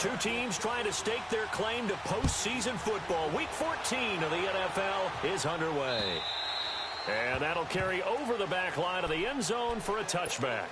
Two teams trying to stake their claim to postseason football. Week 14 of the NFL is underway. And that'll carry over the back line of the end zone for a touchback.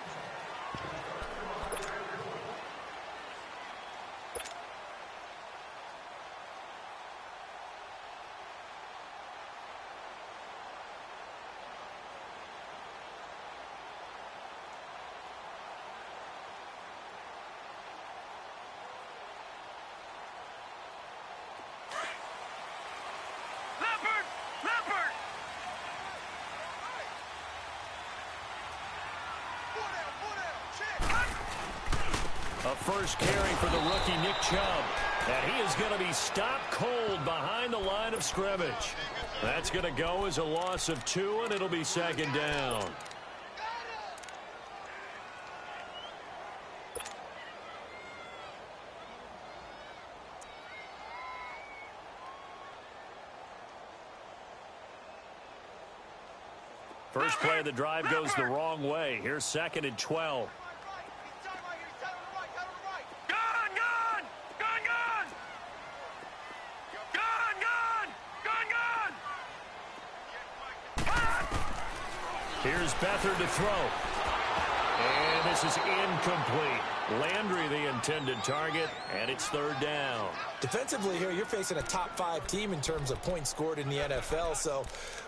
A first carry for the rookie Nick Chubb. And he is going to be stopped cold behind the line of scrimmage. That's going to go as a loss of 2, and it'll be second down. First play of the drive goes the wrong way. Here's 2nd and 12. Here's Beathard to throw. And this is incomplete. Landry the intended target, and it's 3rd down. Defensively here, you're facing a top 5 team in terms of points scored in the NFL. So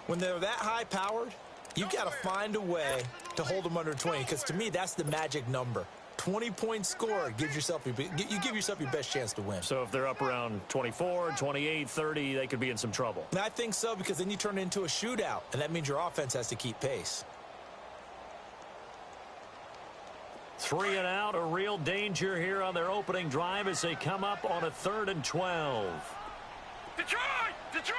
when they're that high-powered, you've got to find a way to hold them under 20, because to me, that's the magic number. 20 points scored, you give yourself your best chance to win. So if they're up around 24, 28, 30, they could be in some trouble. And I think so, because then you turn it into a shootout, and that means your offense has to keep pace. 3 and out, a real danger here on their opening drive as they come up on a 3rd and 12. Detroit! Detroit!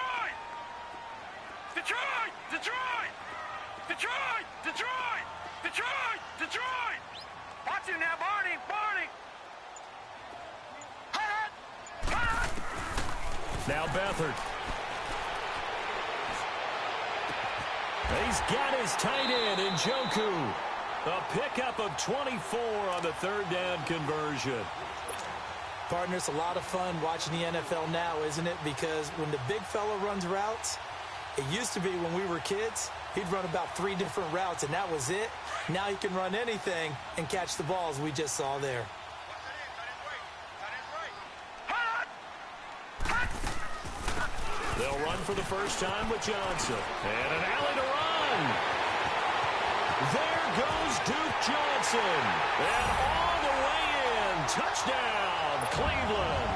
Detroit! Detroit! Detroit! Detroit! Detroit! Detroit! Watch it now, Barney! Barney! Now Beathard. He's got his tight end in Njoku. A pickup of 24 on the 3rd down conversion. Partner, it's a lot of fun watching the NFL now, isn't it? Because when the big fella runs routes, it used to be when we were kids, he'd run about 3 different routes, and that was it. Now he can run anything and catch the balls we just saw there. They'll run for the first time with Johnson. And an alley to run. There goes Duke Johnson. And all the way in. Touchdown, Cleveland.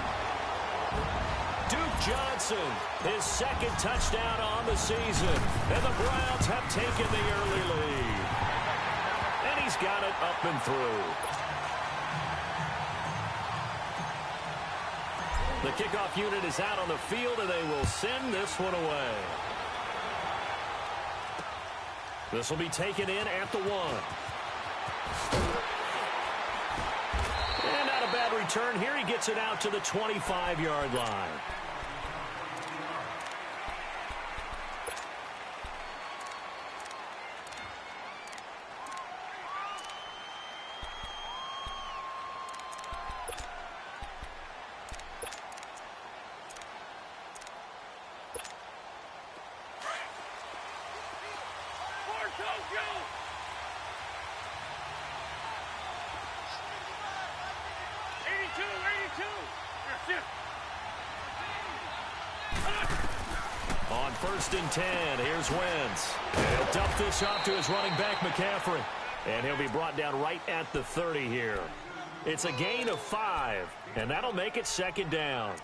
Duke Johnson, his 2nd touchdown on the season. And the Browns have taken the early lead. And he's got it up and through. The kickoff unit is out on the field, and they will send this one away. This will be taken in at the 1. And not a bad return here. He gets it out to the 25-yard line. On 1st and 10, here's Wentz. He'll dump this off to his running back, McCaffrey. And he'll be brought down right at the 30 here. It's a gain of 5, and that'll make it 2nd down.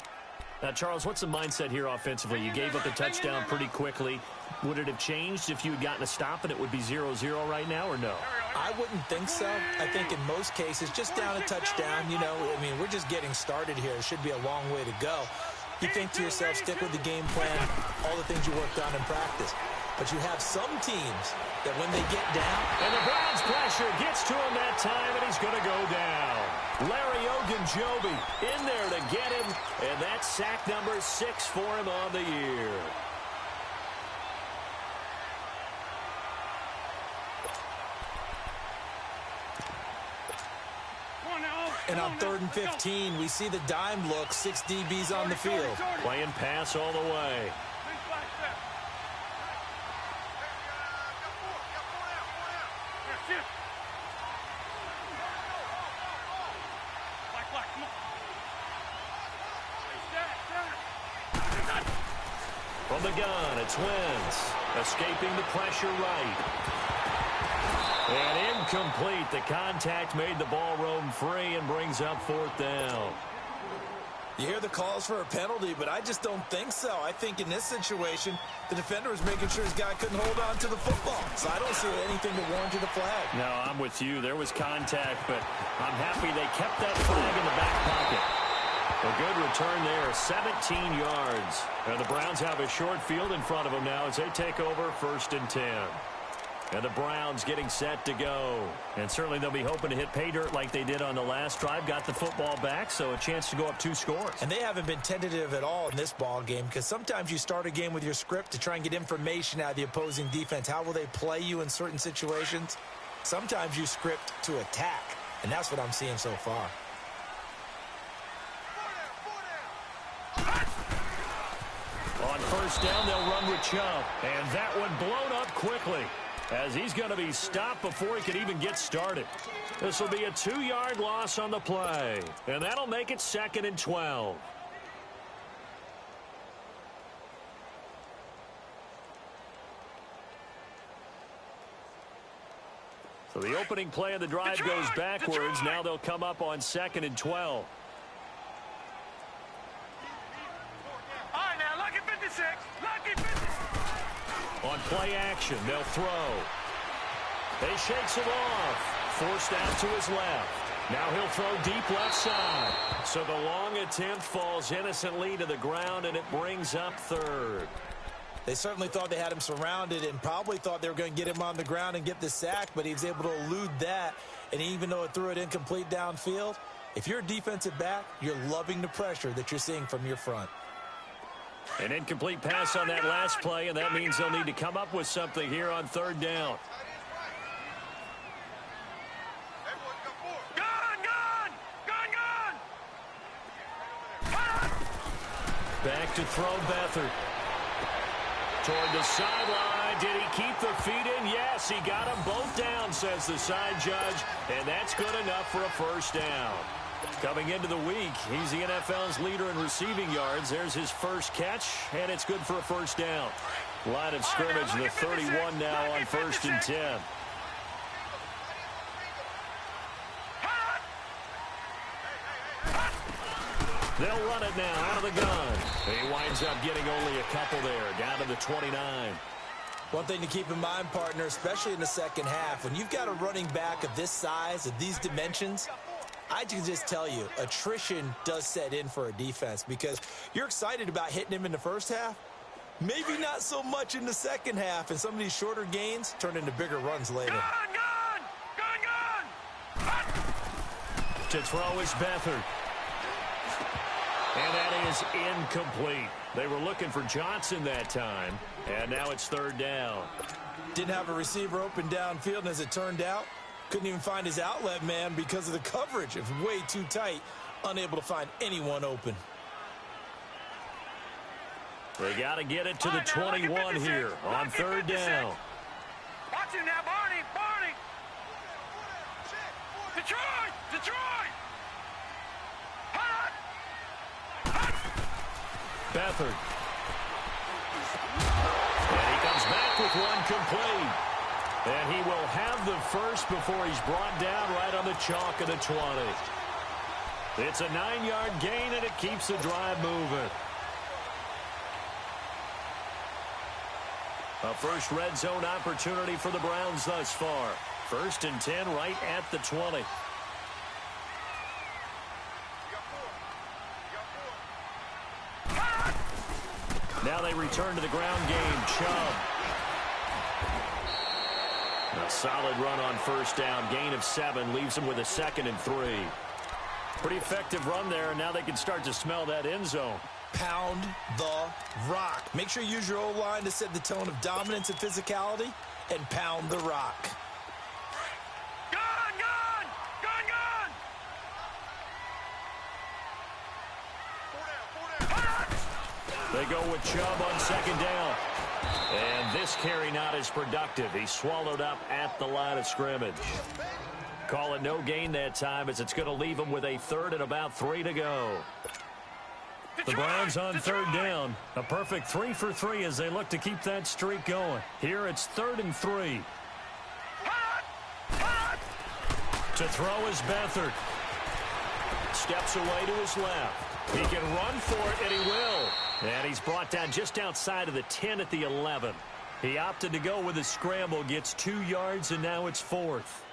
Now, Charles, what's the mindset here offensively? You gave up the touchdown pretty quickly. Would it have changed if you had gotten a stop and it would be 0-0 right now, or no? I wouldn't think so. I think in most cases, just down a touchdown, you know, I mean, we're just getting started here. It should be a long way to go. You think to yourself, stick with the game plan, all the things you worked on in practice. But you have some teams that when they get down... And the Browns pressure gets to him that time, and he's going to go down. Larry Ogunjobi in there to get him, and that's sack number 6 for him on the year. And on 3rd and 15, we see the dime look, 6 DBs on the field. Playing pass all the way. From the gun, it's Wentz. Escaping the pressure right. And incomplete. The contact made the ball roam free and brings up 4th down. You hear the calls for a penalty, but I just don't think so. I think in this situation, the defender was making sure his guy couldn't hold on to the football. So I don't see anything that warranted a flag. No, I'm with you. There was contact, but I'm happy they kept that flag in the back pocket. A good return there, 17 yards. And the Browns have a short field in front of them now as they take over 1st and 10. And the Browns getting set to go. And certainly they'll be hoping to hit pay dirt like they did on the last drive. Got the football back, so a chance to go up 2 scores. And they haven't been tentative at all in this ball game because sometimes you start a game with your script to try and get information out of the opposing defense. How will they play you in certain situations? Sometimes you script to attack, and that's what I'm seeing so far. On 1st down, they'll run with Chubb. And that one blown up quickly as he's going to be stopped before he can even get started. This will be a 2-yard loss on the play. And that'll make it 2nd and 12. So the opening play of the drive goes backwards. Now they'll come up on 2nd and 12. On play action, they'll throw. He shakes it off. Forced out to his left. Now he'll throw deep left side. So the long attempt falls innocently to the ground, and it brings up 3rd. They certainly thought they had him surrounded and probably thought they were going to get him on the ground and get the sack, but he was able to elude that. And even though it threw it incomplete downfield, if you're a defensive back, you're loving the pressure that you're seeing from your front. An incomplete pass on that last play, and that means they'll need to come up with something here on 3rd down. Back to throw Beathard. Toward the sideline. Did he keep the feet in? Yes, he got them both down, says the side judge, and that's good enough for a 1st down. Coming into the week, he's the NFL's leader in receiving yards. There's his first catch, and it's good for a 1st down. Line of scrimmage, the 31 now on 1st and 10. They'll run it now out of the gun. He winds up getting only a couple there, down to the 29. One thing to keep in mind, partner, especially in the second half, when you've got a running back of this size, of these dimensions, I can just tell you, attrition does set in for a defense because you're excited about hitting him in the first half. Maybe not so much in the second half, and some of these shorter gains turn into bigger runs later. To throw is Beathard. And that is incomplete. They were looking for Johnson that time, and now it's 3rd down. Didn't have a receiver open downfield, and as it turned out, couldn't even find his outlet man because of the coverage. It was way too tight, unable to find anyone open. They got to get it to the 21 here on 3rd down. Watch him now, Barney. Detroit! Beathard. And he comes back with one complete. And he will have the first before he's brought down right on the chalk of the 20. It's a 9-yard gain, and it keeps the drive moving. A first red zone opportunity for the Browns thus far. 1st and 10 right at the 20. Now they return to the ground game. Chubb. A solid run on 1st down. Gain of 7 leaves them with a 2nd and 3. Pretty effective run there, and now they can start to smell that end zone. Pound the rock. Make sure you use your O-line to set the tone of dominance and physicality, and pound the rock. Gun! They go with Chubb on second down. And this carry not as productive. He swallowed up at the line of scrimmage. Call it no gain that time as it's going to leave him with a third and about 3 to go. The Browns on third down. A perfect 3 for 3 as they look to keep that streak going. Here it's 3rd and 3. To throw is Beathard. Steps away to his left. He can run for it, and he will. And he's brought down just outside of the 10 at the 11. He opted to go with a scramble, gets 2 yards, and now it's 4th.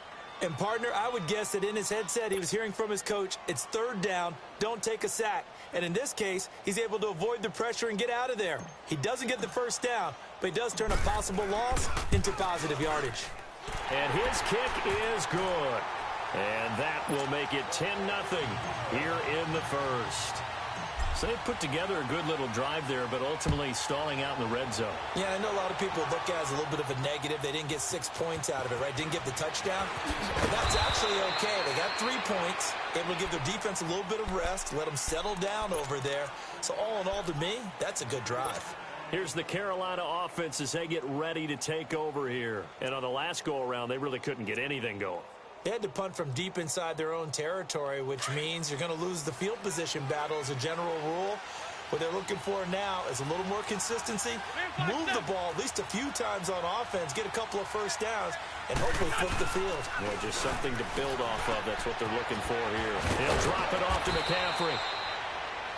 And, partner, I would guess that in his headset he was hearing from his coach, it's 3rd down, don't take a sack. And in this case, he's able to avoid the pressure and get out of there. He doesn't get the first down, but he does turn a possible loss into positive yardage. And his kick is good. And that will make it 10-0 here in the first. So they put together a good little drive there, but ultimately stalling out in the red zone. Yeah, I know a lot of people look at it as a little bit of a negative. They didn't get 6 points out of it, right? Didn't get the touchdown. But that's actually okay. They got 3 points, able to give their defense a little bit of rest, let them settle down over there. So all in all, to me, that's a good drive. Here's the Carolina offense as they get ready to take over here. And on the last go-around, they really couldn't get anything going. They had to punt from deep inside their own territory, which means you're going to lose the field position battle as a general rule. What they're looking for now is a little more consistency, move the ball at least a few times on offense, get a couple of first downs, and hopefully flip the field. Yeah, just something to build off of. That's what they're looking for here. He'll drop it off to McCaffrey.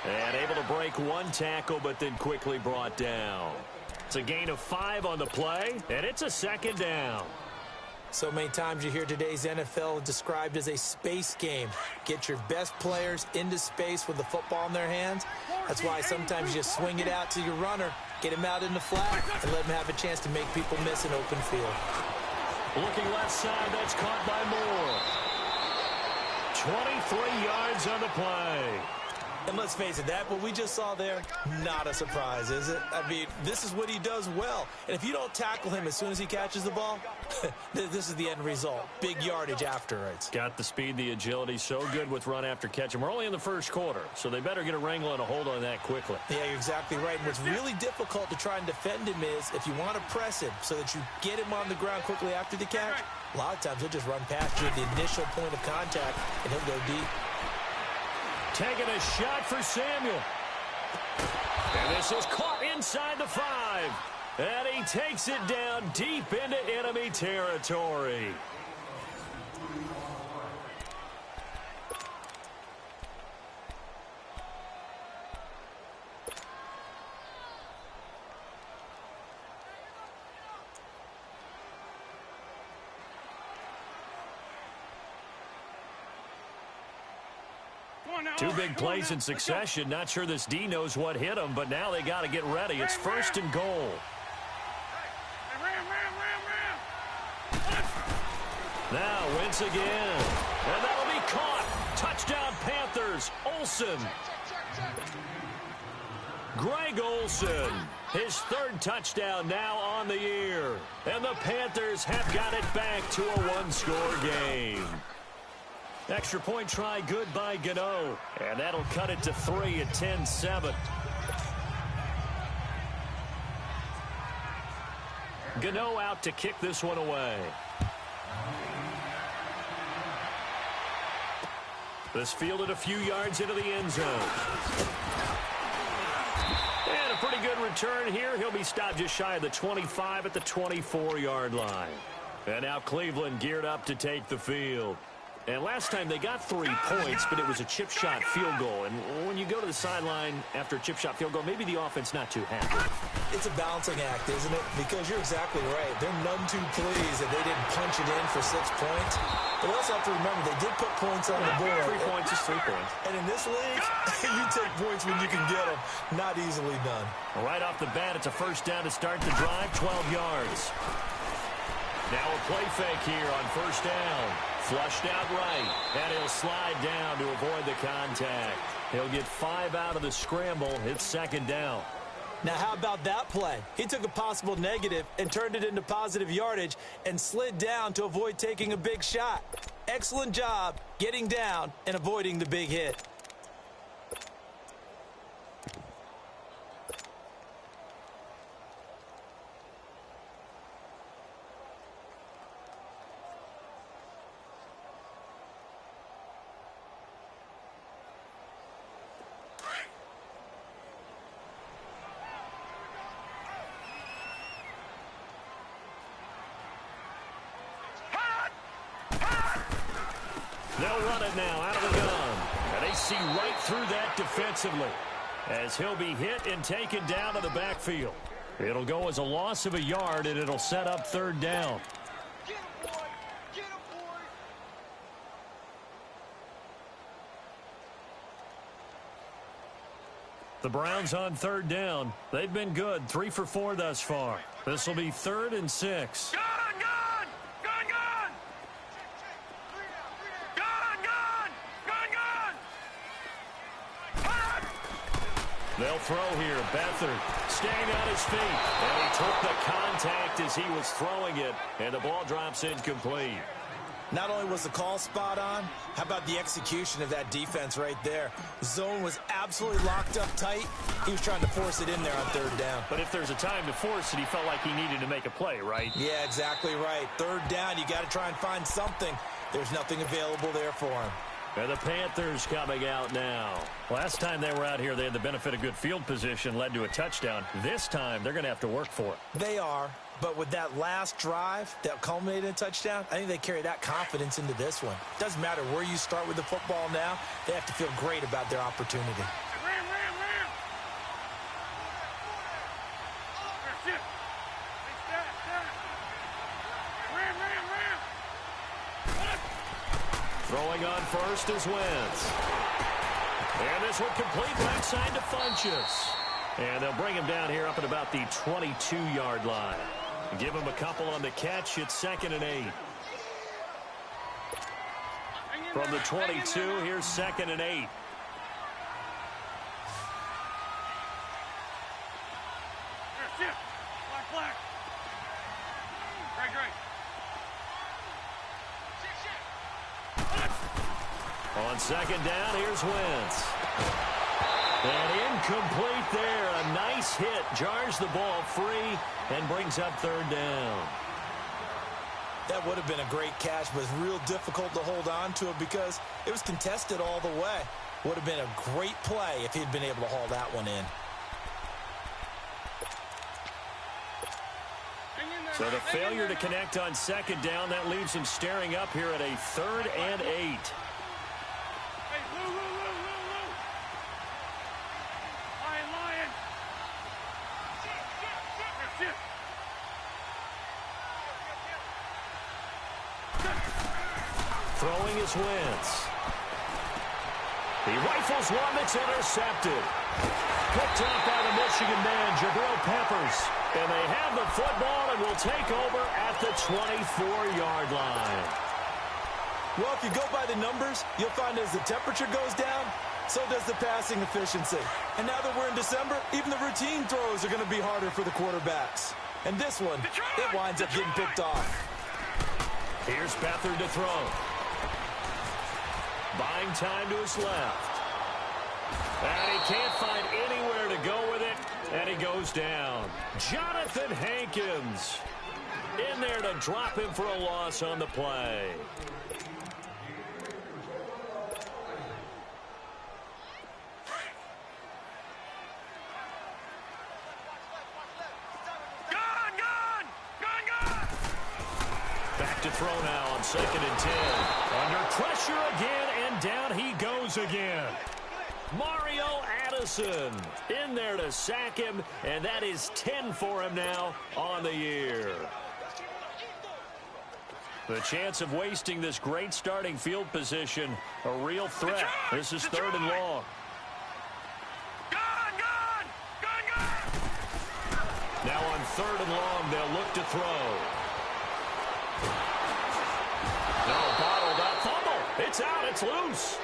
And able to break 1 tackle, but then quickly brought down. It's a gain of 5 on the play, and it's a 2nd down. So many times you hear today's NFL described as a space game. Get your best players into space with the football in their hands. That's why sometimes you just swing it out to your runner, get him out in the flat, and let him have a chance to make people miss an open field. Looking left side, that's caught by Moore. 23 yards on the play. And let's face it, that what we just saw there, not a surprise, is it? I mean, this is what he does well. And if you don't tackle him as soon as he catches the ball, this is the end result. Big yardage after it. Got the speed, the agility, so good with run after catch. And we're only in the first quarter, so they better get a wrangle and a hold on that quickly. Yeah, you're exactly right. And what's really difficult to try and defend him is if you want to press him so that you get him on the ground quickly after the catch, a lot of times he'll just run past you at the initial point of contact, and he'll go deep. Taking a shot for Samuel. And this is caught inside the 5. And he takes it down deep into enemy territory. Two big plays in succession. Not sure this D knows what hit him, but now they got to get ready. It's 1st and goal. Now Wentz again. And that'll be caught. Touchdown Panthers. Olsen. Greg Olsen. His 3rd touchdown now on the year. And the Panthers have got it back to a 1-score game. Extra point try good by Gano. And that'll cut it to 3 at 10-7. Gano out to kick this one away. This fielded a few yards into the end zone. And a pretty good return here. He'll be stopped just shy of the 25 at the 24-yard line. And now Cleveland geared up to take the field. And last time they got 3 points, but it was a chip shot field goal. And when you go to the sideline after a chip shot field goal, maybe the offense not too happy. It's a balancing act, isn't it? Because you're exactly right. They're none too pleased that they didn't punch it in for 6 points. But we also have to remember they did put points on the board. 3 points is 3 points. And in this league, you take points when you can get them. Not easily done. Right off the bat, it's a 1st down to start the drive, 12 yards. Now a play fake here on 1st down. Flushed out right, and he'll slide down to avoid the contact. He'll get 5 out of the scramble. It's 2nd down. Now, how about that play? He took a possible negative and turned it into positive yardage and slid down to avoid taking a big shot. Excellent job getting down and avoiding the big hit. They'll run it now out of the gun. And they see right through that defensively as he'll be hit and taken down to the backfield. It'll go as a loss of a yard, and it'll set up third down. Get him, boy! Get him, boy! The Browns on third down. They've been good, 3 for 4 thus far. This will be 3rd and 6. Gun! Gun! Gun! Gun! Gun! Gun! Gun! Gun! Gun! They'll throw here. Beathard staying on his feet. And he took the contact as he was throwing it. And the ball drops incomplete. Not only was the call spot on, how about the execution of that defense right there? The zone was absolutely locked up tight. He was trying to force it in there on third down. But if there's a time to force it, he felt like he needed to make a play, right? Yeah, exactly right. Third down, you got to try and find something. There's nothing available there for him. And the Panthers coming out now. Last time they were out here, they had the benefit of good field position, led to a touchdown. This time, they're going to have to work for it. They are, but with that last drive that culminated in a touchdown, I think they carry that confidence into this one. Doesn't matter where you start with the football now, they have to feel great about their opportunity. Ram! Ram! Ram! That's it! Stop! Ram! Ram! Ram! Throwing on first is Wentz. And this one complete backside to Funchess. And they'll bring him down here up at about the 22-yard line. Give him a couple on the catch. It's 2nd and 8. From the 22, here's 2nd and 8. That's it! Black! Great! On 2nd down, here's Wentz. And incomplete there. A nice hit. Jars the ball free and brings up 3rd down. That would have been a great catch, but it's real difficult to hold on to it because it was contested all the way. Would have been a great play if he'd been able to haul that one in. So the failure to connect on 2nd down, that leaves him staring up here at a 3rd and 8. Hey, Lou! Lion! That's it! Throwing is Wentz. He rifles one that's intercepted. Picked up by the Michigan man, Jabril Peppers. And they have the football and will take over at the 24-yard line. Well, if you go by the numbers, you'll find as the temperature goes down, so does the passing efficiency. And now that we're in December, even the routine throws are going to be harder for the quarterbacks. And this one, it winds up getting picked off. Here's Beathard to throw. Buying time to his left. And he can't find anywhere to go with it, and he goes down. Jonathan Hankins in there to drop him for a loss on the play. Back to throw now on 2nd and 10. Under pressure again, and down he goes again. Mario Addison in there to sack him, and that is 10 for him now on the year. The chance of wasting this great starting field position, a real threat. This is 3rd and long. Now on 3rd and long, they'll look to throw. No, bottled up. Fumble. It's out. It's loose.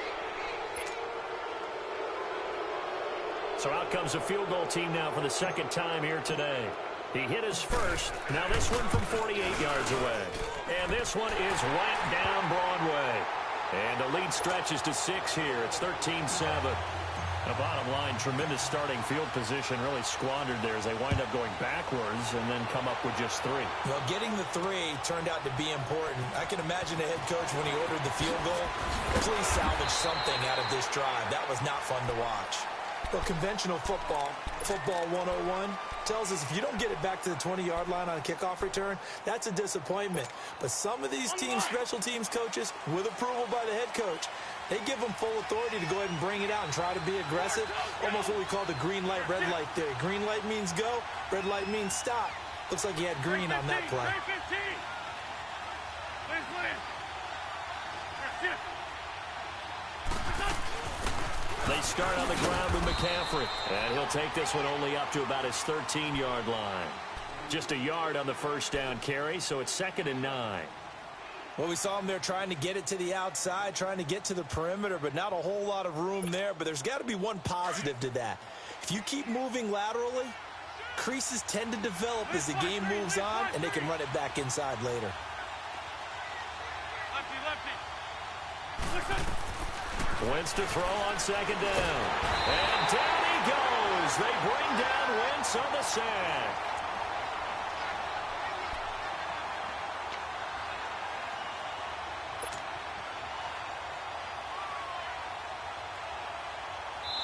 So out comes a field goal team now for the 2nd time here today. He hit his first. Now this one from 48 yards away. And this one is right down Broadway. And the lead stretches to 6 here. It's 13-7. The bottom line, tremendous starting field position, really squandered there as they wind up going backwards and then come up with just 3. Well, getting the 3 turned out to be important. I can imagine the head coach when he ordered the field goal. Please salvage something out of this drive. That was not fun to watch. But conventional football 101, tells us if you don't get it back to the 20-yard line on a kickoff return, that's a disappointment. But some of these teams, special teams coaches, with approval by the head coach, they give them full authority to go ahead and bring it out and try to be aggressive, almost what we call the green light, red light theory. Green light means go, red light means stop. Looks like he had green on that play. They start on the ground with McCaffrey, and he'll take this one only up to about his 13-yard line. Just a yard on the first down carry, so it's 2nd and 9. Well, we saw him there trying to get it to the outside, trying to get to the perimeter, but not a whole lot of room there. But there's got to be one positive to that. If you keep moving laterally, creases tend to develop as the game moves on, and they can run it back inside later. Wentz to throw on 2nd down. And down he goes. They bring down Wentz on the sack.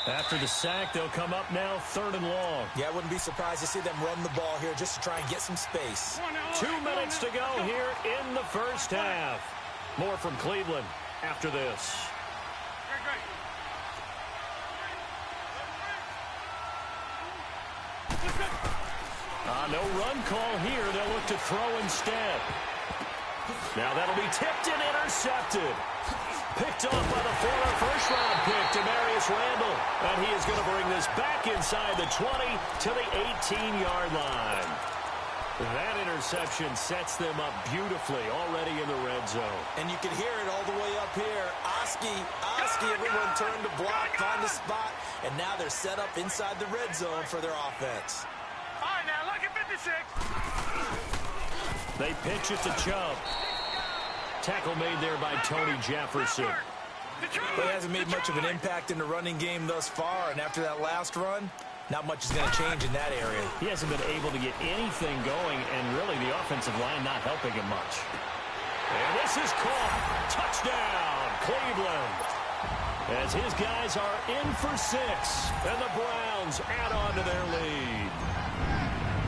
After the sack, they'll come up now 3rd and long. Yeah, I wouldn't be surprised to see them run the ball here just to try and get some space. 2 minutes to go here in the first half. More from Cleveland after this. No run call here. They'll look to throw instead. Now that'll be tipped and intercepted. Picked off by the former first-round pick, Demarius Randall. And he is going to bring this back inside the 20 to the 18-yard line. That interception sets them up beautifully already in the red zone. And you can hear it all the way up here. Oski, everyone turned to block, find a spot, and now they're set up inside the red zone for their offense. All right, now look at 56. They pitch it to Chubb. Tackle made there by Tony Jefferson. He hasn't made much of an impact in the running game thus far, and after that last run, not much is going to change in that area. He hasn't been able to get anything going, and really the offensive line not helping him much. And this is caught. Touchdown, Cleveland. As his guys are in for 6, and the Browns add on to their lead.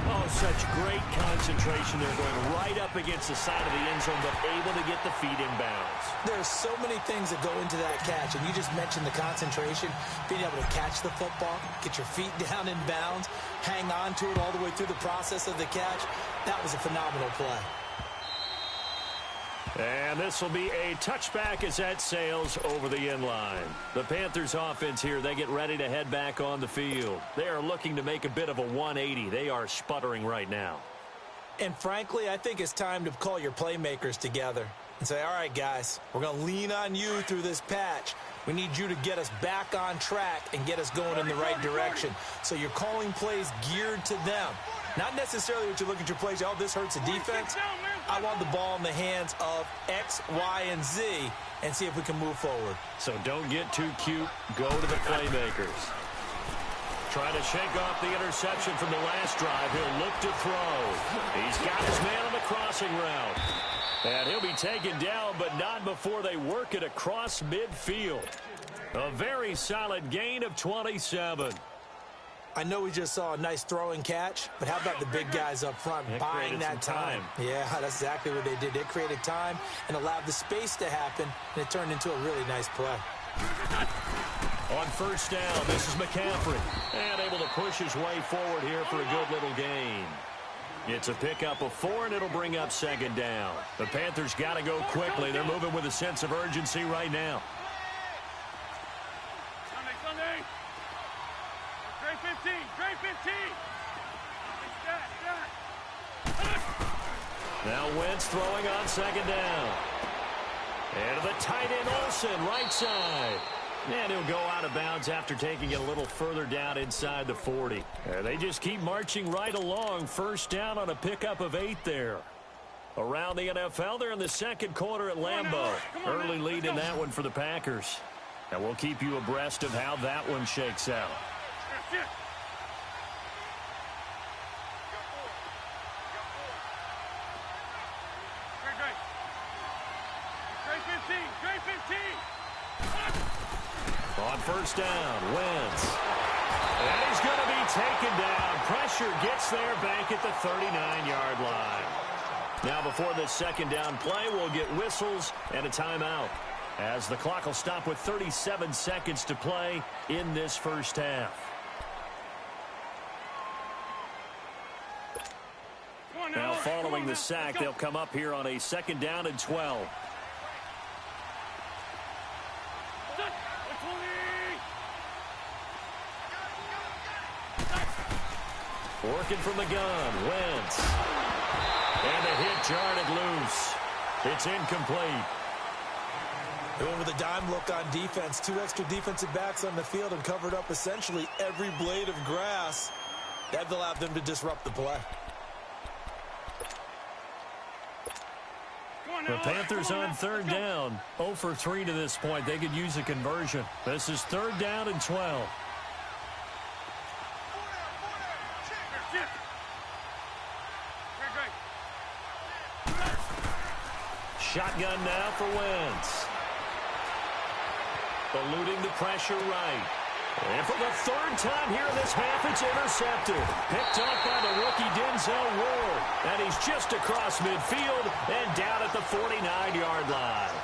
Oh, such great concentration. They're going right up against the side of the end zone, but able to get the feet in bounds. There's so many things that go into that catch, and you just mentioned the concentration, being able to catch the football, get your feet down in bounds, hang on to it all the way through the process of the catch. That was a phenomenal play. And this will be a touchback as that sails over the end line. The Panthers offense here, they get ready to head back on the field. They are looking to make a bit of a 180. They are sputtering right now. And frankly, I think it's time to call your playmakers together and say, all right, guys, we're going to lean on you through this patch. We need you to get us back on track and get us going in the right direction. So you're calling plays geared to them. Not necessarily what you look at your plays, oh, this hurts the defense. I want the ball in the hands of X, Y, and Z and see if we can move forward. So don't get too cute. Go to the playmakers. Trying to shake off the interception from the last drive. He'll look to throw. He's got his man on the crossing route. And he'll be taken down, but not before they work it across midfield. A very solid gain of 27. I know we just saw a nice throwing catch, but how about the big guys up front buying that time? Yeah, that's exactly what they did. They created time and allowed the space to happen, and it turned into a really nice play. On first down, this is McCaffrey. And able to push his way forward here for a good little gain. It's a pickup of 4, and it'll bring up 2nd down. The Panthers got to go quickly. They're moving with a sense of urgency right now. Sunday. Trey 15. Now Wentz throwing on 2nd down. And the tight end Olsen, right side. And he'll go out of bounds after taking it a little further down inside the 40. They just keep marching right along. First down on a pickup of 8 there. Around the NFL, they're in the second quarter at Lambeau. Early lead in that one for the Packers. And we'll keep you abreast of how that one shakes out. On first down, Wentz. And he's going to be taken down. Pressure gets there back at the 39-yard line. Now before this second down play, we'll get whistles and a timeout, as the clock will stop with 37 seconds to play in this first half. Now following the sack, they'll come up here on a second down and 12. Working from the gun, Wentz. And the hit jarred it loose. It's incomplete. They went with a dime look on defense. 2 extra defensive backs on the field and covered up essentially every blade of grass. That allowed them to disrupt the play. The Panthers on third down. 0 for 3 to this point. They could use a conversion. This is third down and 12. Shotgun now for Wentz. Eluding the pressure right. And for the third time here in this half, it's intercepted. Picked off by the rookie Denzel Ward. And he's just across midfield and down at the 49-yard line.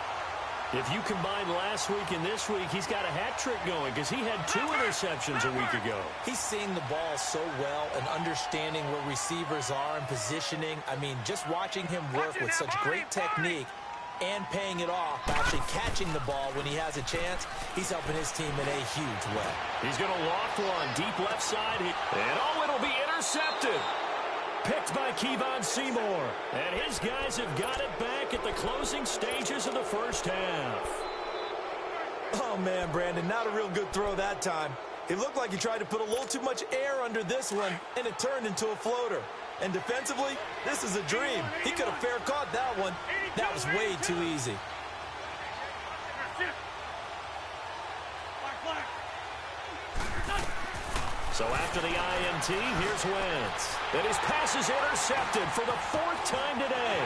If you combine last week and this week, he's got a hat trick going because he had 2 interceptions a week ago. He's seeing the ball so well and understanding where receivers are and positioning. I mean, just watching him work with such great technique and paying it off, actually catching the ball when he has a chance, he's helping his team in a huge way. He's going to loft one deep left side. And it'll be intercepted. Picked by Kevon Seymour. And his guys have got it back at the closing stages of the first half. Oh, man, Brandon, not a real good throw that time. It looked like he tried to put a little too much air under this one, and it turned into a floater. And defensively, this is a dream. He could have fair caught that one. That was way too easy. So after the INT, here's Wentz. And his pass is intercepted for the 4th time today.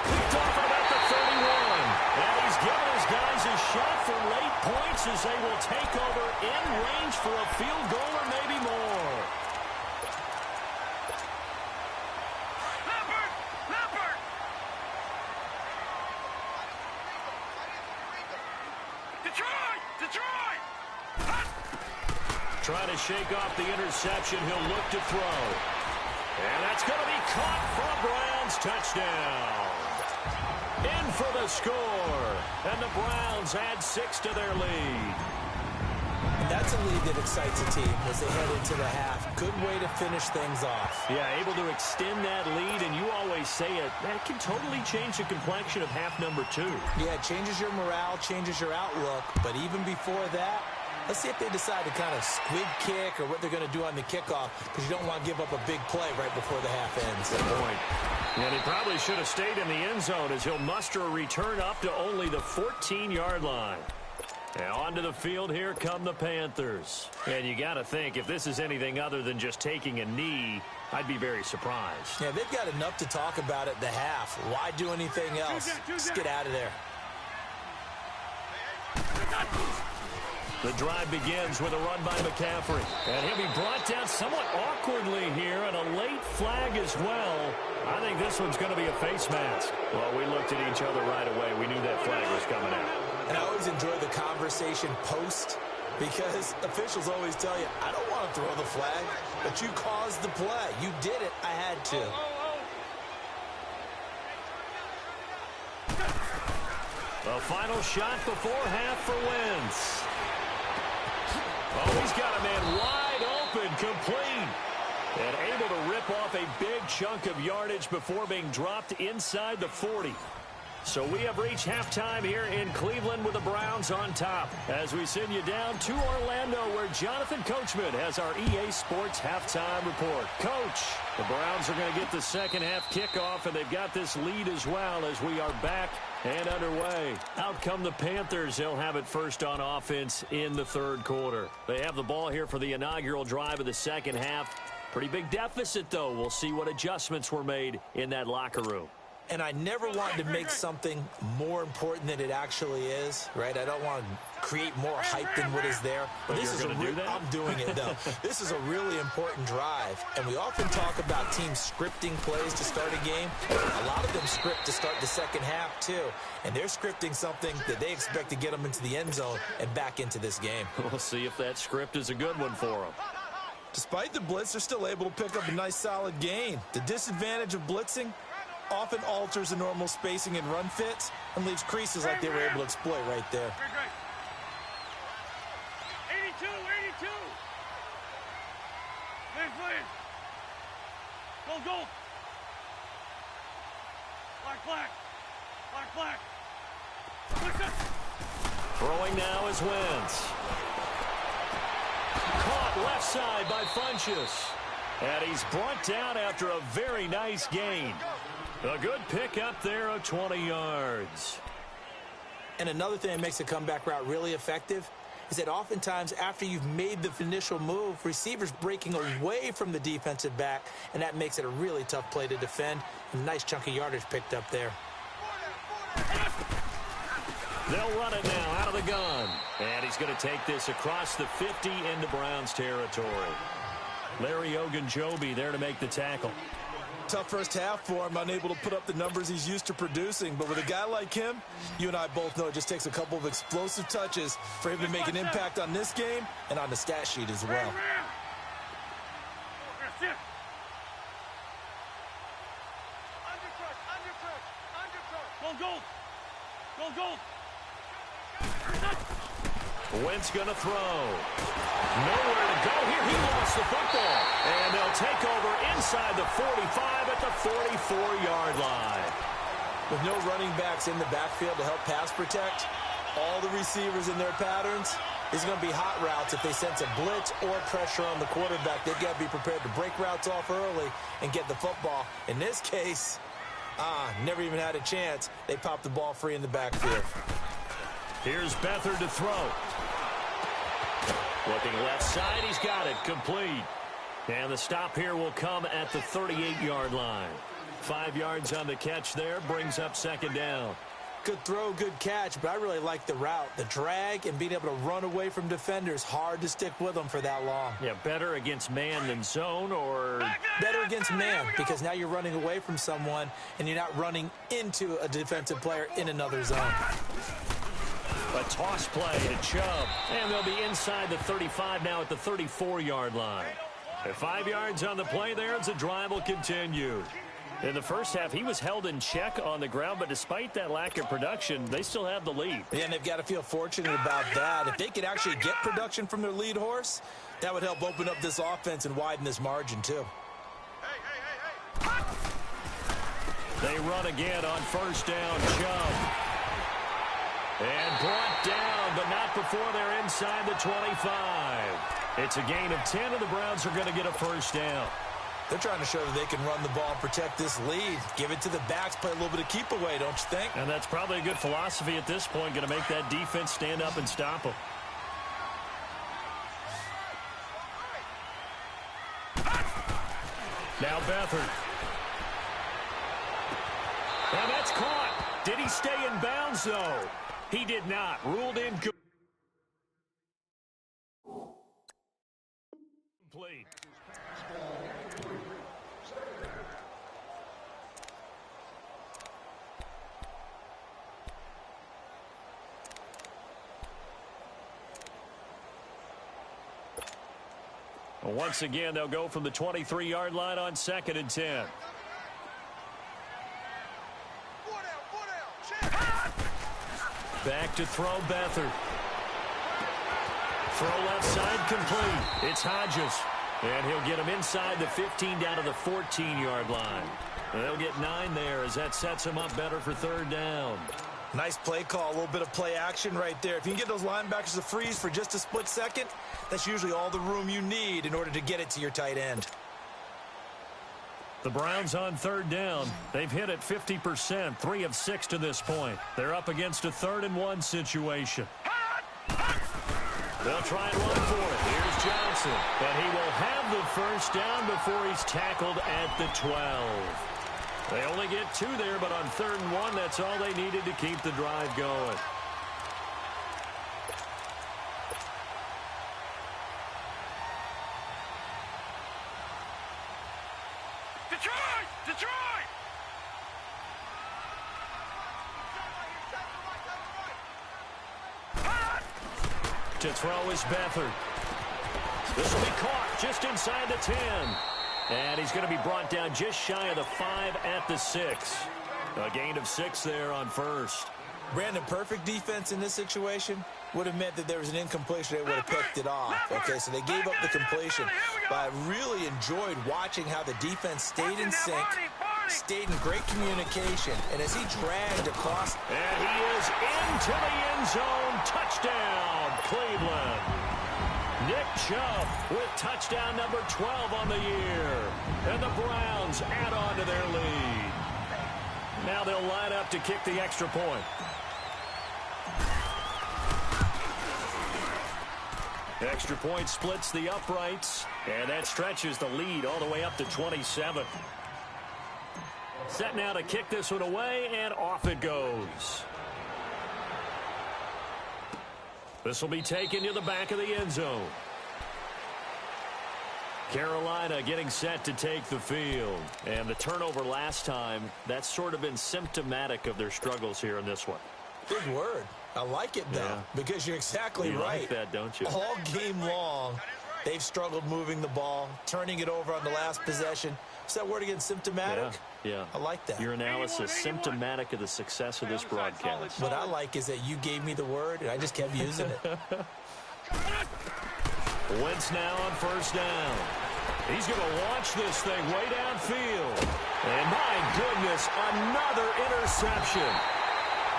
Picked off at about the 31. And he's given his guys a shot for late points as they will take over in range for a field goal or maybe more. Detroit! Trying to shake off the interception. He'll look to throw. And that's going to be caught for a Browns touchdown. In for the score. And the Browns add 6 to their lead. And that's a lead that excites a team as they head into the half. Good way to finish things off. Yeah, able to extend that lead, and you always say it, that can totally change the complexion of half number 2. Yeah, it changes your morale, changes your outlook. But even before that, let's see if they decide to kind of squib kick or what they're going to do on the kickoff, because you don't want to give up a big play right before the half ends. Good point. And he probably should have stayed in the end zone as he'll muster a return up to only the 14-yard line. And onto the field, here come the Panthers. And you got to think, if this is anything other than just taking a knee, I'd be very surprised. Yeah, they've got enough to talk about at the half. Why do anything else? Just get out of there. The drive begins with a run by McCaffrey. And he'll be brought down somewhat awkwardly here, and a late flag as well. I think this one's going to be a face mask. Well, we looked at each other right away. We knew that flag was coming out. And I always enjoy the conversation post, because officials always tell you, I don't want to throw the flag, but you caused the play. You did it. I had to. The final shot before half for Wentz. Oh, he's got a man wide open, complete. And able to rip off a big chunk of yardage before being dropped inside the 40. So we have reached halftime here in Cleveland with the Browns on top. As we send you down to Orlando, where Jonathan Coachman has our EA Sports halftime report. Coach, the Browns are going to get the second half kickoff, and they've got this lead as well as we are back and underway. Out come the Panthers. They'll have it first on offense in the third quarter. They have the ball here for the inaugural drive of the second half. Pretty big deficit, though. We'll see what adjustments were made in that locker room. And I never wanted to make something more important than it actually is, right? I don't want to create more hype than what is there. But this is I'm doing it, though. This is a really important drive, and we often talk about teams scripting plays to start a game. A lot of them script to start the second half, too, and they're scripting something that they expect to get them into the end zone and back into this game. We'll see if that script is a good one for them. Despite the blitz, they're still able to pick up a nice, solid gain. The disadvantage of blitzing often alters the normal spacing and run fits and leaves creases like they were able to exploit right there. 82. Clean. Go. Black. Throwing now is Wentz. Caught left side by Funchess. And he's brought down after a very nice gain. A good pick up there of 20 yards. And another thing that makes a comeback route really effective is that oftentimes after you've made the initial move, receivers breaking away from the defensive back, and that makes it a really tough play to defend. A nice chunk of yardage picked up there. They'll run it now out of the gun. And he's going to take this across the 50 into Browns territory. Larry Ogunjobi there to make the tackle. Tough first half for him, unable to put up the numbers he's used to producing. But with a guy like him, you and I both know it just takes a couple of explosive touches for him to make an impact on this game and on the stat sheet as well. Go. Wentz going to throw. Nowhere to go here. He lost the football. And they'll take over inside the 45 at the 44-yard line. With no running backs in the backfield to help pass protect, all the receivers in their patterns, is going to be hot routes. If they sense a blitz or pressure on the quarterback, they've got to be prepared to break routes off early and get the football. In this case, never even had a chance. They popped the ball free in the backfield. Here's Beathard to throw. Looking left side, he's got it, complete. And the stop here will come at the 38-yard line. 5 yards on the catch there, brings up second down. Good throw, good catch, but I really like the route. The drag and being able to run away from defenders, hard to stick with them for that long. Yeah, better against man than zone, or better against man, because now you're running away from someone and you're not running into a defensive player in another zone. A toss play to Chubb, and they'll be inside the 35 now at the 34-yard line. At 5 yards on the play there, as the drive will continue. In the first half, he was held in check on the ground, but despite that lack of production, they still have the lead. Yeah, and they've got to feel fortunate about that. If they could actually get production from their lead horse, that would help open up this offense and widen this margin, too. Hey. They run again on first down, Chubb. And brought down, but not before they're inside the 25. It's a gain of 10, and the Browns are going to get a first down. They're trying to show that they can run the ball and protect this lead. Give it to the backs, play a little bit of keep away, don't you think? And that's probably a good philosophy at this point, going to make that defense stand up and stop them. Now Beathard. And that's caught. Did he stay in bounds, though? He did not. Ruled in good. Complete. Once again, they'll go from the 23-yard line on 2nd and 10. Back to throw, Beathard. Throw left side, complete. It's Hodges. And he'll get him inside the 15 down to the 14-yard line. And they'll get 9 there as that sets him up better for 3rd down. Nice play call, a little bit of play action right there. If you can get those linebackers to freeze for just a split second, that's usually all the room you need in order to get it to your tight end. The Browns on 3rd down. They've hit it 50%, 3 of 6 to this point. They're up against a 3rd and 1 situation. They'll try and run for it. Here's Johnson. And he will have the first down before he's tackled at the 12. They only get 2 there, but on 3rd and 1, that's all they needed to keep the drive going. Detroit! Detroit! To throw is Beathard. This will be caught just inside the 10. And he's going to be brought down just shy of the 5 at the 6. A gain of 6 there on first. Brandon, perfect defense in this situation would have meant that there was an incompletion. They would have picked it off. Okay, so they gave up the completion. But I really enjoyed watching how the defense stayed in sync, stayed in great communication. And as he dragged across. And he is into the end zone. Touchdown, Cleveland. Nick Chubb with touchdown number 12 on the year. And the Browns add on to their lead. Now they'll line up to kick the extra point. Extra point splits the uprights, and that stretches the lead all the way up to 27. Set now to kick this one away, and off it goes. This will be taken to the back of the end zone. Carolina getting set to take the field. And the turnover last time, that's sort of been symptomatic of their struggles here in this one. Big word. I like it, though, yeah. Because you're exactly you right. Like that, don't you? All game long, they've struggled moving the ball, turning it over on the last possession. Is that word again, symptomatic? Yeah. I like that. Your analysis, symptomatic of the success of this broadcast. What I like is that you gave me the word, and I just kept using it. Wentz now on first down. He's going to launch this thing way downfield. And my goodness, another interception.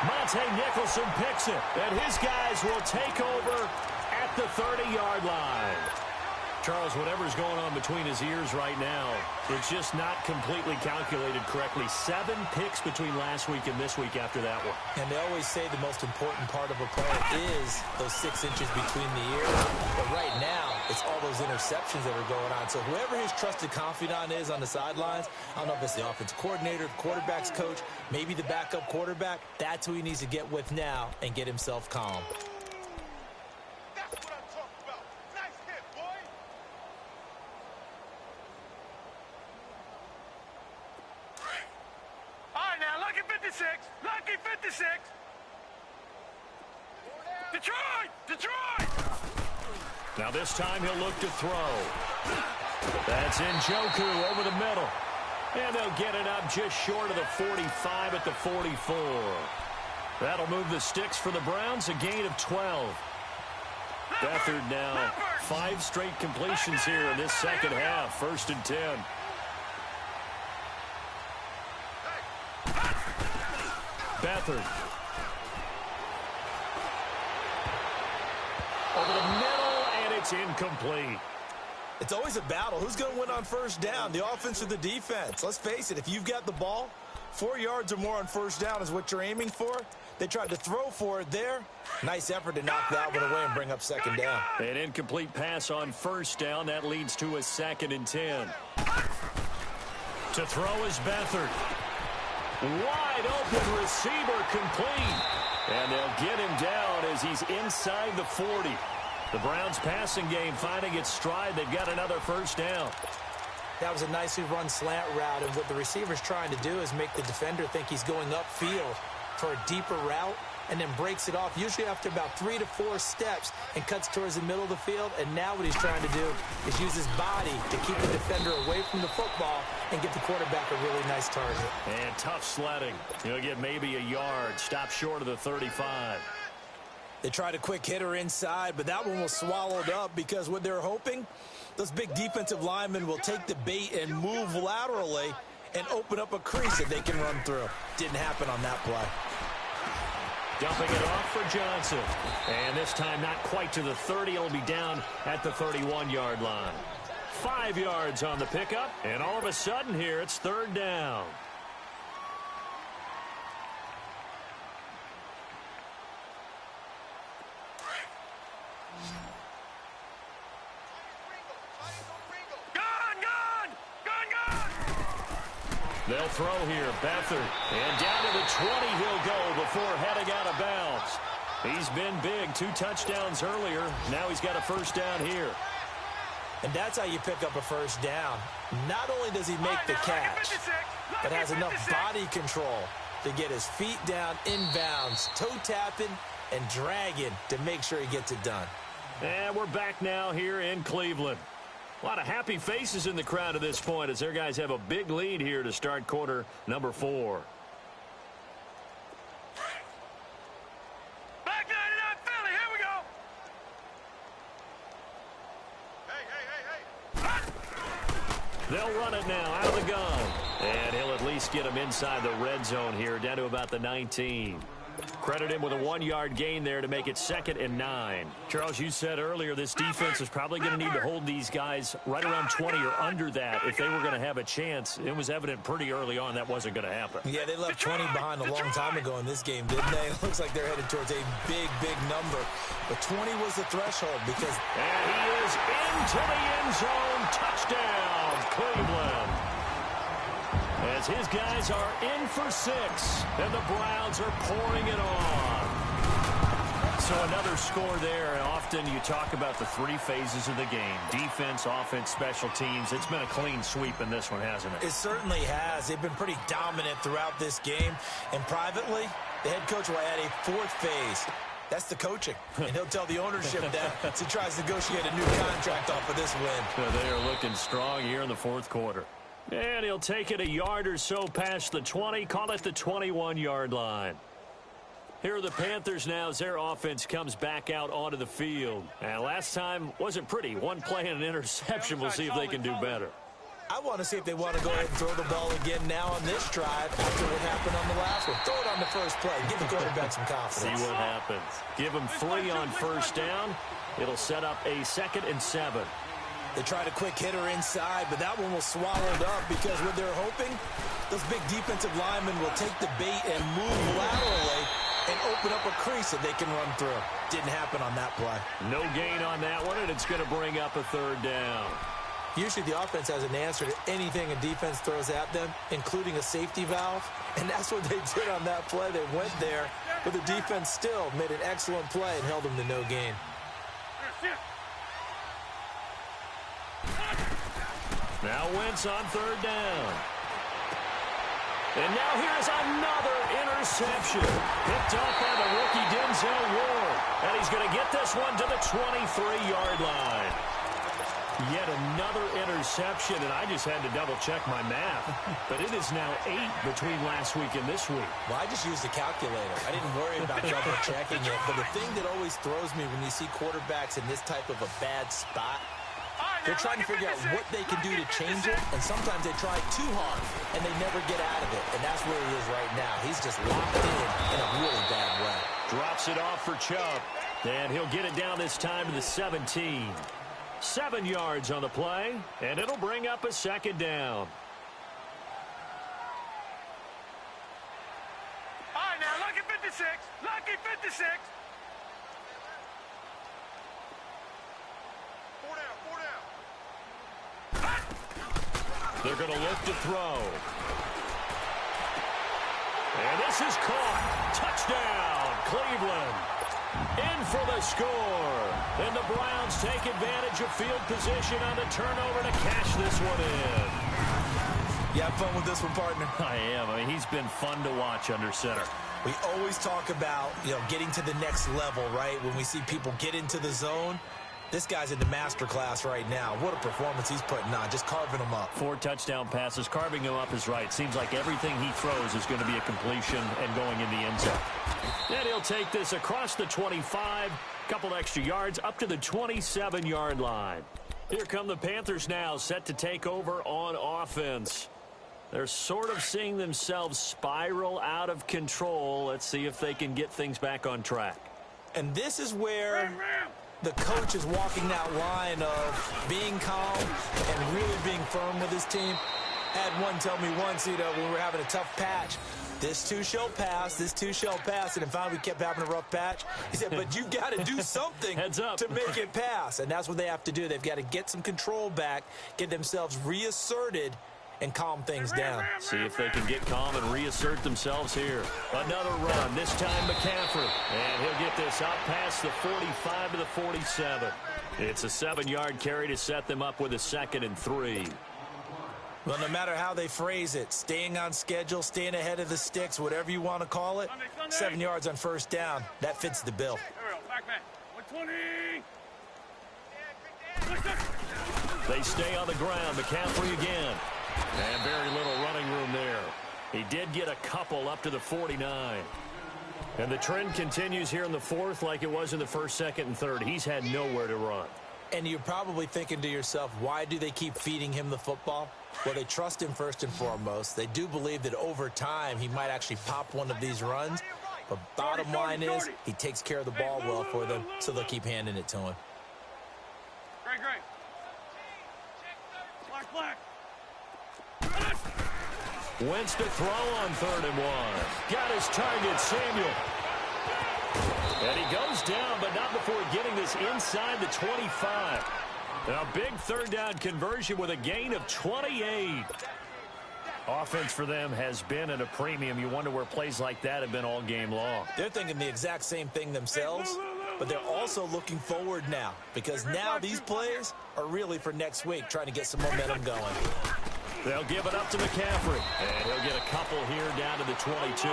Monte Nicholson picks it, and his guys will take over at the 30-yard line. Charles, whatever's going on between his ears right now, it's just not completely calculated correctly. 7 picks between last week and this week after that one. And they always say the most important part of a play is those 6 inches between the ears. But right now, it's all those interceptions that are going on. So whoever his trusted confidant is on the sidelines, I don't know if it's the offense coordinator, the quarterback's coach, maybe the backup quarterback, that's who he needs to get with now and get himself calm. That's what I'm talking about. Nice hit, boy. All right, now, lucky 56. Lucky 56. Detroit! Detroit! Now this time he'll look to throw. That's Njoku over the middle. And they'll get it up just short of the 45 at the 44. That'll move the sticks for the Browns, a gain of 12. Beathard now 5 straight completions here in this second half. 1st and 10. Beathard. Over the middle, and it's incomplete. It's always a battle. Who's going to win on first down, the offense or the defense? Let's face it, if you've got the ball, 4 yards or more on first down is what you're aiming for. They tried to throw for it there. Nice effort to knock that one away and bring up second down. An incomplete pass on first down. That leads to a 2nd and 10. To throw is Beathard. Wide open receiver complete. And they'll get him down as he's inside the 40. The Browns passing game finding its stride. They've got another first down. That was a nicely run slant route, and what the receiver's trying to do is make the defender think he's going upfield for a deeper route and then breaks it off, usually after about 3 to 4 steps, and cuts towards the middle of the field. And now what he's trying to do is use his body to keep the defender away from the football and get the quarterback a really nice target. And tough sledding. He'll get maybe a yard. Stop short of the 35. They tried a quick hitter inside, but that one was swallowed up because what they're hoping, those big defensive linemen will take the bait and move laterally and open up a crease that they can run through. Didn't happen on that play. Dumping it off for Johnson. And this time not quite to the 30. It'll be down at the 31-yard line. 5 yards on the pickup. And all of a sudden here, it's 3rd down. They'll throw here. Beathard. And down to the 20 he'll go before heading out of bounds. He's been big. 2 touchdowns earlier. Now he's got a first down here. And that's how you pick up a first down. Not only does he make the catch, but has enough body control to get his feet down inbounds, toe tapping and dragging to make sure he gets it done. And we're back now here in Cleveland. A lot of happy faces in the crowd at this point as their guys have a big lead here to start quarter number 4. Back 99 Philly, here we go. Hey. They'll run it now out of the gun. And he'll at least get him inside the red zone here, down to about the 19. Credit him with a 1-yard gain there to make it 2nd and 9. Charles, you said earlier this defense is probably going to need to hold these guys right around 20 or under that if they were going to have a chance. It was evident pretty early on that wasn't going to happen. Yeah, they left 20 behind a long time ago in this game, didn't they? It looks like they're headed towards a big, big number. But 20 was the threshold because... And he is into the end zone. Touchdown, Cleveland. As his guys are in for 6, and the Browns are pouring it on. So another score there, and often you talk about the 3 phases of the game. Defense, offense, special teams. It's been a clean sweep in this one, hasn't it? It certainly has. They've been pretty dominant throughout this game. And privately, the head coach will add a 4th phase. That's the coaching. And he'll tell the ownership that as he tries to negotiate a new contract off of this win. So they are looking strong here in the 4th quarter. And he'll take it a yard or so past the 20, call it the 21-yard line. Here are the Panthers now as their offense comes back out onto the field. And last time wasn't pretty. 1 play and an interception. We'll see if they can do better. I want to see if they want to go ahead and throw the ball again now on this drive after what happened on the last one. Throw it on the first play. Give the quarterback some confidence. See what happens. Give him 3 on first down. It'll set up a 2nd and 7. They tried a quick hitter inside, but that one was swallowed up because what they're hoping, those big defensive linemen will take the bait and move laterally and open up a crease that they can run through. Didn't happen on that play. No gain on that one, and it's going to bring up a 3rd down. Usually the offense has an answer to anything a defense throws at them, including a safety valve, and that's what they did on that play. They went there, but the defense still made an excellent play and held them to no gain. Now Wentz on 3rd down. And now here's another interception. Picked up by the rookie Denzel Ward. And he's going to get this one to the 23-yard line. Yet another interception, and I just had to double-check my math. But it is now 8 between last week and this week. Well, I just used the calculator. I didn't worry about double-checking it. But the thing that always throws me when you see quarterbacks in this type of a bad spot, they're trying to figure out what they can do to change it, and sometimes they try too hard, and they never get out of it. And that's where he is right now. He's just locked in a really bad way. Drops it off for Chubb, and he'll get it down this time to the 17. 7 yards on the play, and it'll bring up a 2nd down. All right, now, lucky 56. Lucky 56. 4 down. They're going to look to throw. And this is caught. Touchdown, Cleveland. In for the score. And the Browns take advantage of field position on the turnover to cash this one in. You have fun with this one, partner? I am. I mean, he's been fun to watch under center. We always talk about, getting to the next level, right? When we see people get into the zone, this guy's in the master class right now. What a performance he's putting on, just carving them up. 4 touchdown passes. Carving him up is right. Seems like everything he throws is going to be a completion and going in the end zone. And he'll take this across the 25, couple extra yards, up to the 27-yard line. Here come the Panthers now, set to take over on offense. They're sort of seeing themselves spiral out of control. Let's see if they can get things back on track. And this is where the coach is walking that line of being calm and really being firm with his team. Had one tell me once, when we were having a tough patch, this too shall pass, this too shall pass. And then finally we kept having a rough patch. He said, but you got to do something Heads up. to make it pass. And that's what they have to do. They've got to get some control back, get themselves reasserted, and calm things down. See if they can get calm and reassert themselves here. Another run, this time McCaffrey. And he'll get this out past the 45 to the 47. It's a 7-yard carry to set them up with a 2nd and 3. Well, no matter how they phrase it, staying on schedule, staying ahead of the sticks, whatever you want to call it, 7 yards on first down, that fits the bill. Back man. 120. They stay on the ground. McCaffrey again. And very little running room there. He did get a couple up to the 49. And the trend continues here in the 4th like it was in the 1st, 2nd, and 3rd. He's had nowhere to run. And you're probably thinking to yourself, why do they keep feeding him the football? Well, they trust him first and foremost. They do believe that over time he might actually pop one of these runs. But bottom line is he takes care of the ball well for them, so they'll keep handing it to him. Great. Black. Wentz to throw on 3rd and 1. Got his target, Samuel. And he goes down, but not before getting this inside the 25. And a big 3rd down conversion with a gain of 28. Offense for them has been at a premium. You wonder where plays like that have been all game long. They're thinking the exact same thing themselves, but they're also looking forward now because now these plays are really for next week, trying to get some momentum going. They'll give it up to McCaffrey, and he'll get a couple here down to the 22.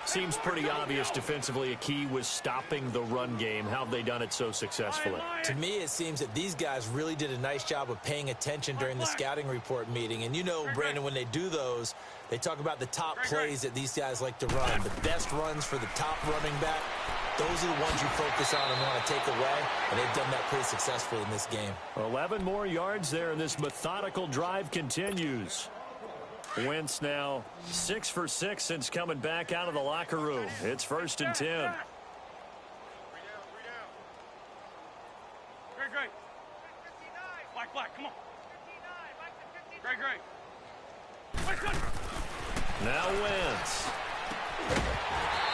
Seems pretty obvious defensively a key was stopping the run game. How have they done it so successfully? To me, it seems that these guys really did a nice job of paying attention during the scouting report meeting. And you know, Brandon, when they do those, they talk about the top plays that these guys like to run. The best runs for the top running back, those are the ones you focus on and want to take away. And they've done that pretty successfully in this game. 11 more yards there, and this methodical drive continues. Wentz now 6 for 6 since coming back out of the locker room. It's 1st and 10. Great. Black, come on. Great. Now Wentz.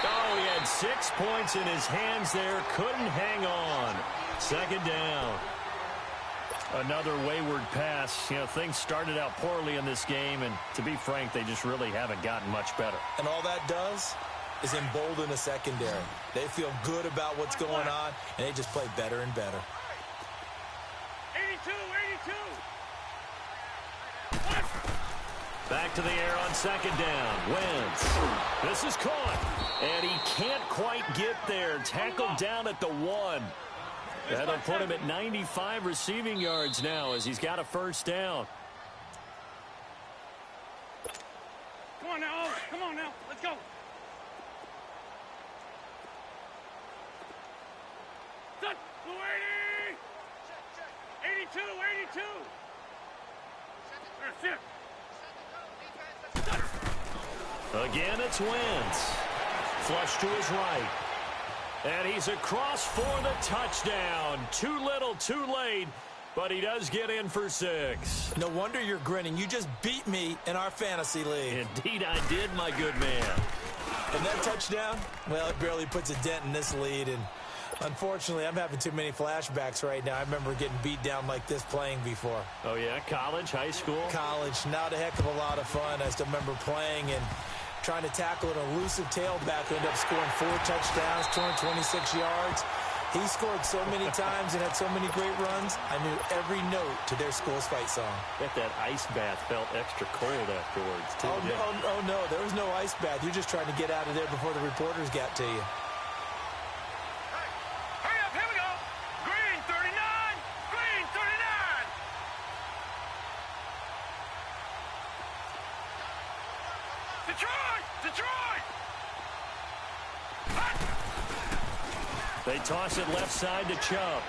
Oh, he had 6 points in his hands there. Couldn't hang on. 2nd down. Another wayward pass. You know, things started out poorly in this game, and to be frank, they just really haven't gotten much better. And all that does is embolden the secondary. They feel good about what's going on, and they just play better and better. 82. Back to the air on 2nd down. Wentz. This is caught, and he can't quite get there. Tackled down at the 1. That'll put him at 95 receiving yards now as he's got a 1st down. Come on now. Let's go. Set. 82. Again, it's Wentz. Flush to his right. And he's across for the touchdown. Too little, too late, but he does get in for 6. No wonder you're grinning. You just beat me in our fantasy league. Indeed I did, my good man. And that touchdown, well, it barely puts a dent in this lead. And unfortunately, I'm having too many flashbacks right now. I remember getting beat down like this playing before. Oh, yeah? College, high school? College. Not a heck of a lot of fun. I still remember playing and trying to tackle an elusive tailback who ended up scoring 4 touchdowns, 226 yards. He scored so many times and had so many great runs, I knew every note to their school's fight song. Bet that ice bath felt extra cold afterwards, too. Oh, no, there was no ice bath. You're just trying to get out of there before the reporters got to you. Hurry up, here we go. Green 39. Detroit! They toss it left side to Chubb.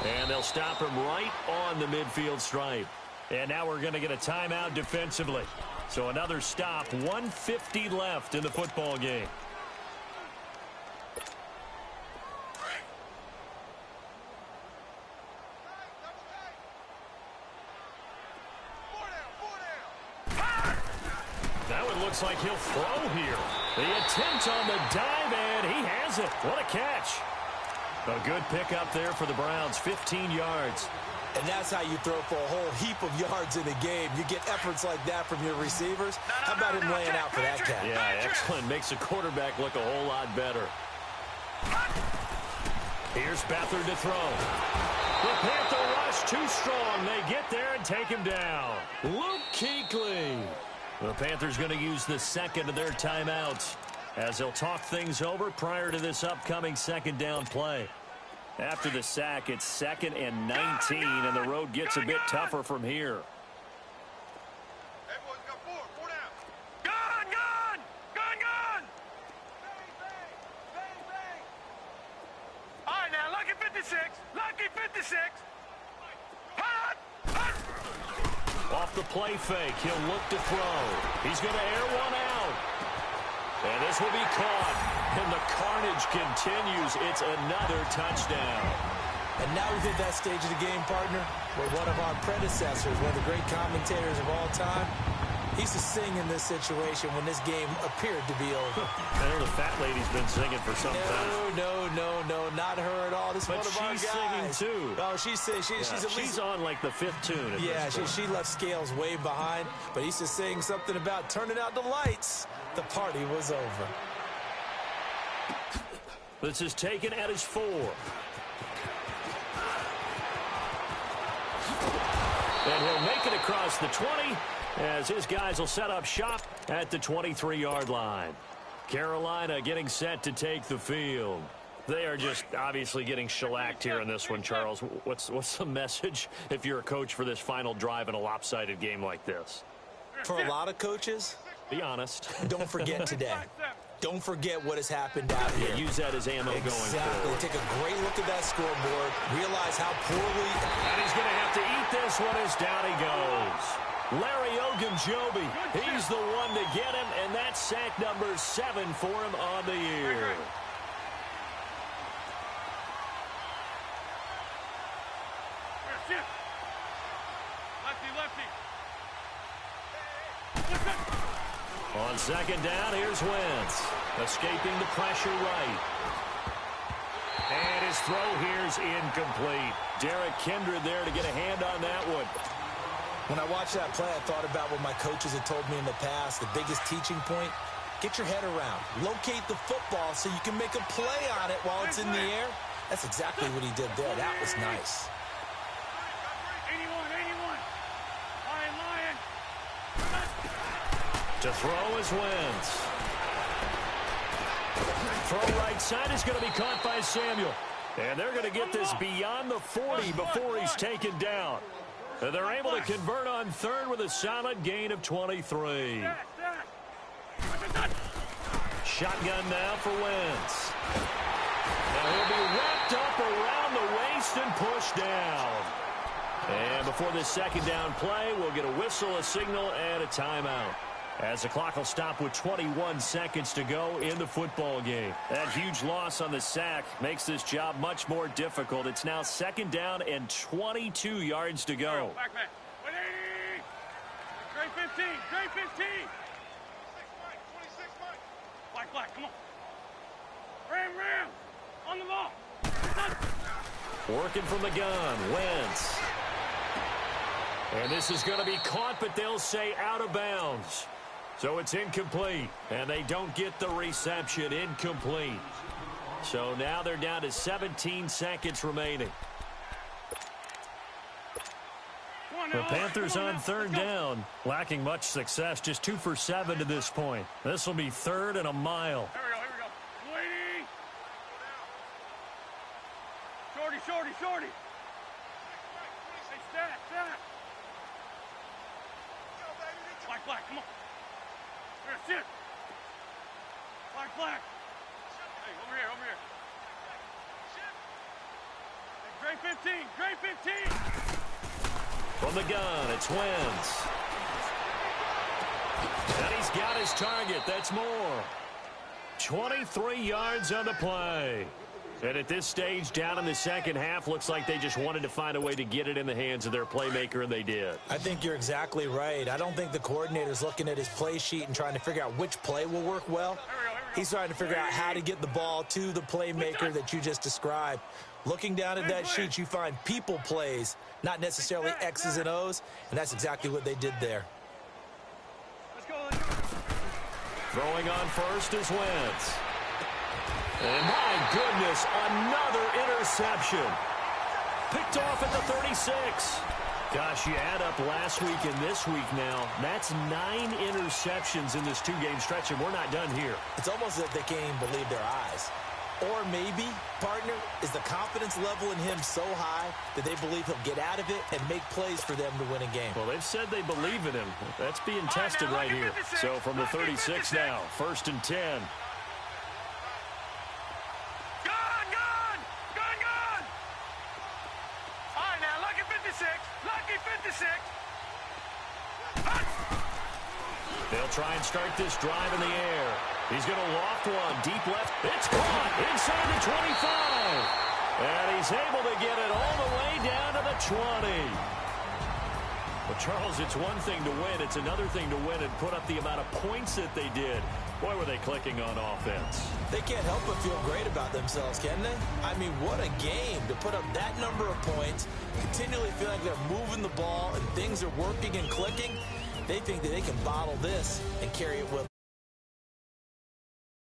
And they'll stop him right on the midfield stripe. And now we're going to get a timeout defensively. So another stop, 1:50 left in the football game. Now it looks like he'll throw here. The attempt on the dive, and he has it. What a catch. A good pickup there for the Browns, 15 yards. And that's how you throw for a whole heap of yards in a game. You get efforts like that from your receivers. How about him laying out for that catch? Yeah, excellent. Makes the quarterback look a whole lot better. Here's Beathard to throw. The Panther rush too strong. They get there and take him down. Luke Kuechly. The Panthers going to use the second of their timeouts as they'll talk things over prior to this upcoming second down play. After the sack, it's 2nd and 19, and the road gets a bit tougher from here. Everyone's got four down. Gun! Gun! Gun! Gun! Bang, bang. All right, now, lucky 56. Lucky 56. Hot! Hot! Off the play fake, he'll look to throw. He's going to air one out. And this will be caught. And the carnage continues. It's another touchdown. And now we've hit that stage of the game, partner, where one of our predecessors, one of the great commentators of all time, he used to sing in this situation when this game appeared to be over. I know the fat lady's been singing for some time. No, not her at all. This is But one of our guys. she's singing too. Oh, she's at least she's on like the 5th tune. At yeah, this point. she left Scales way behind, but he used to sing something about turning out the lights. The party was over. This is taken at his 4. And he'll make it across the 20 as his guys will set up shop at the 23-yard line. Carolina getting set to take the field. They are just obviously getting shellacked here in this one, Charles. What's the message if you're a coach for this final drive in a lopsided game like this? For a lot of coaches, Be honest. don't forget today. Don't forget what has happened out here. Use that as ammo going Exactly. forward. Take a great look at that scoreboard. Realize how poorly. And he's going to have to eat this one as down he goes. Larry Ogunjobi, he's the one to get him, and that's sack number 7 for him on the year. Shift. Lefty, lefty. On second down, here's Wentz. Escaping the pressure right. And his throw here's incomplete. Derek Kindred there to get a hand on that one. When I watched that play, I thought about what my coaches had told me in the past. The biggest teaching point, get your head around. Locate the football so you can make a play on it while it's in the air. That's exactly what he did there. That was nice. 81, 81. Lion. To throw is Wentz. Throw right side is going to be caught by Samuel. And they're going to get this beyond the 40 before he's taken down. And they're able to convert on third with a solid gain of 23. Shotgun now for Wentz. Now he'll be wrapped up around the waist and pushed down. And before this second down play, we'll get a whistle, a signal, and a timeout. As the clock will stop with 21 seconds to go in the football game. That huge loss on the sack makes this job much more difficult. It's now second down and 22 yards to go. Back, man. 180. Grade 15. Grade 15. 26 Mike. Black, come on. Ram. On the ball. Working from the gun, Wentz. And this is going to be caught, but they'll say out of bounds. So it's incomplete, and they don't get the reception. Incomplete. So now they're down to 17 seconds remaining. The Panthers on third down, lacking much success, just 2 for 7 to this point. This will be third and a mile. Here we go. 180. Shorty. Hey, stat. Black, come on. Here, sit. Black. Hey, over here. Hey, grade 15. From the gun, it's Wentz. And he's got his target. That's more. 23 yards on the play. And at this stage, down in the second half, looks like they just wanted to find a way to get it in the hands of their playmaker, and they did. I think you're exactly right. I don't think the coordinator's looking at his play sheet and trying to figure out which play will work well. He's trying to figure out how to get the ball to the playmaker that you just described. Looking down at that sheet, you find people plays, not necessarily X's and O's, and that's exactly what they did there. Let's go. Throwing on first is Wentz. And my goodness, another interception. Picked off at the 36. Gosh, you add up last week and this week now. That's 9 interceptions in this two-game stretch, and we're not done here. It's almost as if they can't even believe their eyes. Or maybe, partner, is the confidence level in him so high that they believe he'll get out of it and make plays for them to win a game. Well, they've said they believe in him. That's being tested right here. So from the 36 now, 1st and 10. They'll try and start this drive in the air. He's going to loft one deep left. It's caught inside the 25. And he's able to get it all the way down to the 20. Well, Charles, it's one thing to win. It's another thing to win and put up the amount of points that they did. Boy, were they clicking on offense. They can't help but feel great about themselves, can they? I mean, what a game to put up that number of points, continually feel like they're moving the ball and things are working and clicking. They think that they can bottle this and carry it with